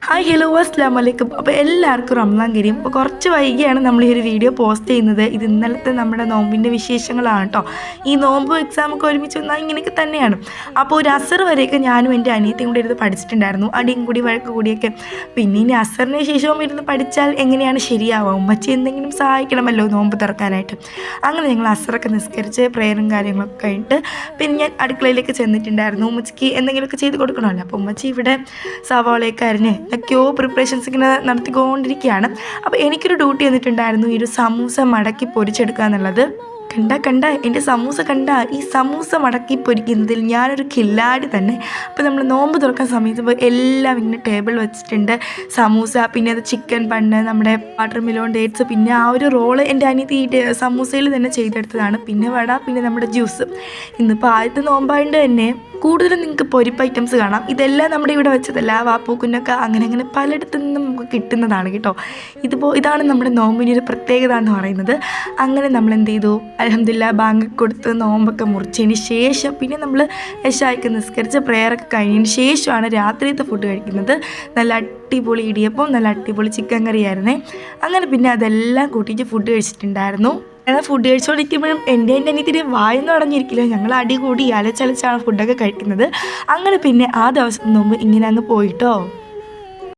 Hi hello അസ്സലാമു അലൈക്കും. അപ്പോൾ എല്ലാവർക്കും റംസാൻ കരീം. അപ്പോൾ കുറച്ച് വൈകിയാണ് നമ്മൾ ഈ ഒരു വീഡിയോ പോസ്റ്റ് ചെയ്യുന്നത്. ഇത് ഇന്നലത്തെ നമ്മുടെ നോമ്പിൻ്റെ വിശേഷങ്ങളാണ് കേട്ടോ. ഈ നോമ്പ് എക്സാമൊക്കെ ഒരുമിച്ച് വന്നാൽ ഇങ്ങനെയൊക്കെ തന്നെയാണ്. അപ്പോൾ ഒരു അസർ വരെയൊക്കെ ഞാനും എൻ്റെ അനിയത്തിയും കൂടി ഇരുന്ന് പഠിച്ചിട്ടുണ്ടായിരുന്നു. അടിയും കൂടി വഴക്ക് കൂടിയൊക്കെ. പിന്നെ ഇനി അസറിന് ശേഷവും ഇരുന്ന് പഠിച്ചാൽ എങ്ങനെയാണ് ശരിയാവുക? ഉമ്മച്ചി എന്തെങ്കിലും സഹായിക്കണമല്ലോ നോമ്പ് തുറക്കാനായിട്ട്. അങ്ങനെ ഞങ്ങൾ അസറൊക്കെ നിസ്കരിച്ച് പ്രേയറും കാര്യങ്ങളൊക്കെ കഴിഞ്ഞിട്ട് പിന്നെ ഞാൻ അടുക്കളയിലേക്ക് ചെന്നിട്ടുണ്ടായിരുന്നു. ഉമ്മച്ചിക്ക് എന്തെങ്കിലുമൊക്കെ ചെയ്ത് കൊടുക്കണമല്ലോ. അപ്പോൾ ഉമ്മച്ചി ഇവിടെ സവാളയൊക്കെ അരിഞ്ഞ് ഒക്കെയോ പ്രിപ്പറേഷൻസ് ഇങ്ങനെ നടത്തിക്കൊണ്ടിരിക്കുകയാണ്. അപ്പോൾ എനിക്കൊരു ഡ്യൂട്ടി വന്നിട്ടുണ്ടായിരുന്നു, ഈ ഒരു സമൂസ മടക്കി പൊരിച്ചെടുക്കുക എന്നുള്ളത്. കണ്ട എൻ്റെ സമൂസ ഈ സമൂസ മടക്കി പൊരിക്കുന്നതിൽ ഞാനൊരു കില്ലാടി തന്നെ. അപ്പോൾ നമ്മൾ നോമ്പ് തുറക്കാൻ സമയത്ത് എല്ലാം ഇങ്ങനെ ടേബിളിൽ വെച്ചിട്ടുണ്ട്. സമൂസ, പിന്നെ അത് ചിക്കൻ ബണ്ണ്, നമ്മുടെ വാട്ടർ മെലോൺ ഡേറ്റ്സ്, പിന്നെ ആ ഒരു റോള് എൻ്റെ അനിയത്തി ഈ സമൂസയിൽ തന്നെ ചെയ്തെടുത്തതാണ്. പിന്നെ വട, പിന്നെ നമ്മുടെ ജ്യൂസ്. ഇന്നിപ്പോൾ ആദ്യത്തെ നോമ്പായതുകൊണ്ട് തന്നെ കൂടുതലും നിങ്ങൾക്ക് പൊരിപ്പ് ഐറ്റംസ് കാണാം. ഇതെല്ലാം നമ്മുടെ ഇവിടെ വെച്ചതല്ല, വാപ്പൂക്കുന്നൊക്കെ അങ്ങനെ പലയിടത്തു നിന്നും നമുക്ക് കിട്ടുന്നതാണ് കേട്ടോ. ഇതാണ് നമ്മുടെ നോമ്പിൻ്റെ ഒരു പ്രത്യേകത എന്ന് പറയുന്നത്. അങ്ങനെ നമ്മൾ എന്ത് ചെയ്തു, അൽഹംദുലില്ലാ ബാങ്ക് കൊടുത്ത് നോമ്പൊക്കെ മുറിച്ചതിന് ശേഷം പിന്നെ നമ്മൾ ഇശായ്ക്ക് നിസ്കരിച്ച് പ്രേയറൊക്കെ കഴിഞ്ഞതിന് ശേഷമാണ് രാത്രിയത്തെ ഫുഡ് കഴിക്കുന്നത്. നല്ല അടിപൊളി ഇടിയപ്പം, നല്ല അടിപൊളി ചിക്കൻ കറിയായിരുന്നേ. അങ്ങനെ പിന്നെ അതെല്ലാം കൂട്ടിയിട്ട് ഫുഡ് കഴിച്ചിട്ടുണ്ടായിരുന്നു. ഞങ്ങൾ ഫുഡ് കഴിച്ചുകൊണ്ടിരിക്കുമ്പോഴും എൻ്റെ അനിയത്തിൻ്റെ വായൊന്നും അടഞ്ഞിരിക്കില്ല. ഞങ്ങൾ അടി കൂടി അലച്ചലച്ചാണ് ഫുഡൊക്കെ കഴിക്കുന്നത്. അങ്ങനെ പിന്നെ ആ ദിവസം മുമ്പ് ഇങ്ങനെ അങ്ങ് പോയിട്ടോ.